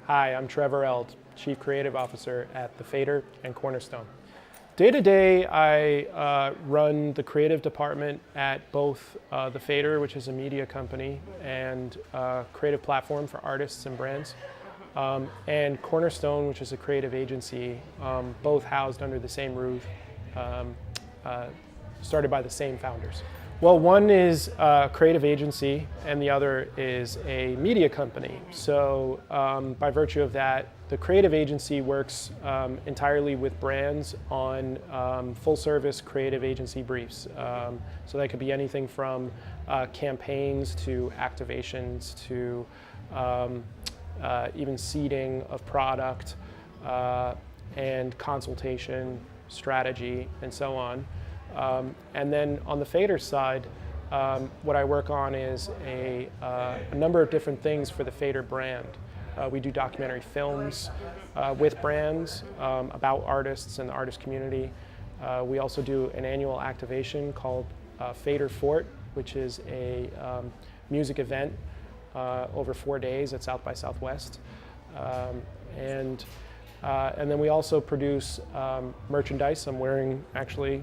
Hi, I'm Trevor Eld, Chief Creative Officer at the FADER and Cornerstone. Day to day, I run the creative department at both the FADER, which is a media company and a creative platform for artists and brands, and Cornerstone, which is a creative agency, both housed under the same roof, started by the same founders. Well, one is a creative agency and the other is a media company. So by virtue of that, the creative agency works entirely with brands on full service creative agency briefs. So that could be anything from campaigns to activations to even seeding of product and consultation, strategy, and so on. And then on the FADER side, what I work on is a number of different things for the FADER brand. We do documentary films with brands about artists and the artist community. We also do an annual activation called FADER Fort, which is a music event over 4 days at South by Southwest. And then we also produce merchandise. I'm wearing actually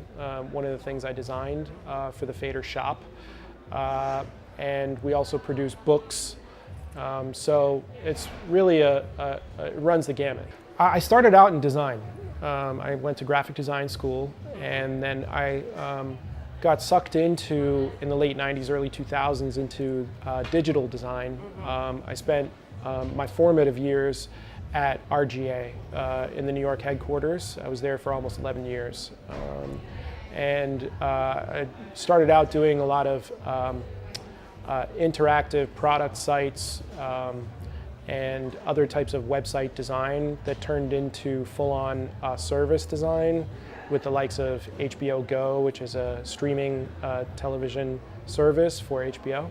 one of the things I designed for the FADER shop. And we also produce books. So it's really it runs the gamut. I started out in design. I went to graphic design school, and then I got sucked into, in the late 90s, early 2000s, into digital design. I spent my formative years at RGA in the New York headquarters. I was there for almost 11 years. I started out doing a lot of interactive product sites and other types of website design that turned into full-on service design with the likes of HBO Go, which is a streaming television service for HBO.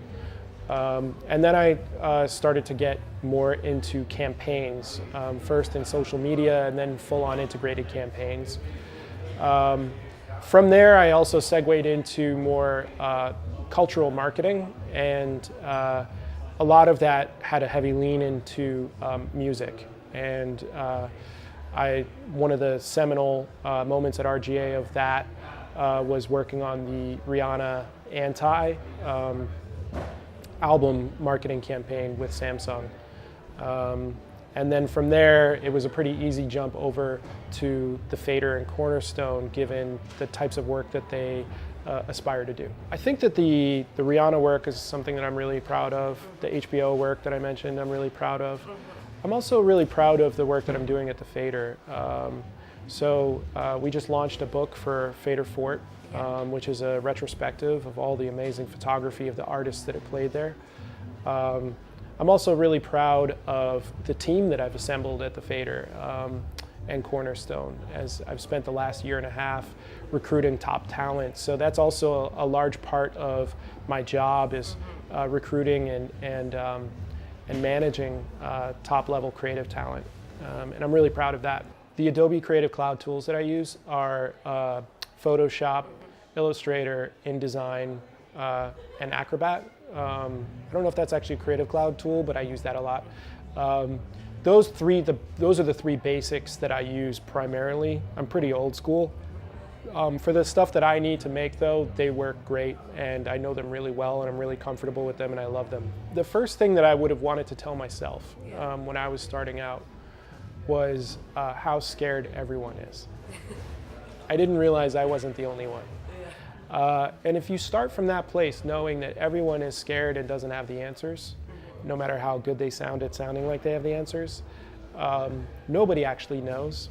And then I started to get more into campaigns, first in social media and then full-on integrated campaigns. From there, I also segued into more cultural marketing, and a lot of that had a heavy lean into music. And one of the seminal moments at RGA of that was working on the Rihanna Anti album marketing campaign with Samsung. And then from there, it was a pretty easy jump over to the FADER and Cornerstone, given the types of work that they aspire to do. I think that the Rihanna work is something that I'm really proud of. The HBO work that I mentioned, I'm really proud of. I'm also really proud of the work that I'm doing at the FADER. We just launched a book for FADER Fort, which is a retrospective of all the amazing photography of the artists that have played there. I'm also really proud of the team that I've assembled at the FADER and Cornerstone, as I've spent the last year and a half recruiting top talent. So that's also a large part of my job, is recruiting and managing top-level creative talent. And I'm really proud of that. The Adobe Creative Cloud tools that I use are Photoshop, Illustrator, InDesign, and Acrobat. I don't know if that's actually a Creative Cloud tool, but I use that a lot. Those are the three basics that I use primarily. I'm pretty old school. For the stuff that I need to make, though, they work great, and I know them really well, and I'm really comfortable with them, and I love them. The first thing that I would have wanted to tell myself when I was starting out was how scared everyone is. I didn't realize I wasn't the only one. And if you start from that place, knowing that everyone is scared and doesn't have the answers, no matter how good they sound at sounding like they have the answers, nobody actually knows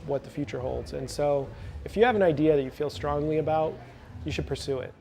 what the future holds. And so if you have an idea that you feel strongly about, you should pursue it.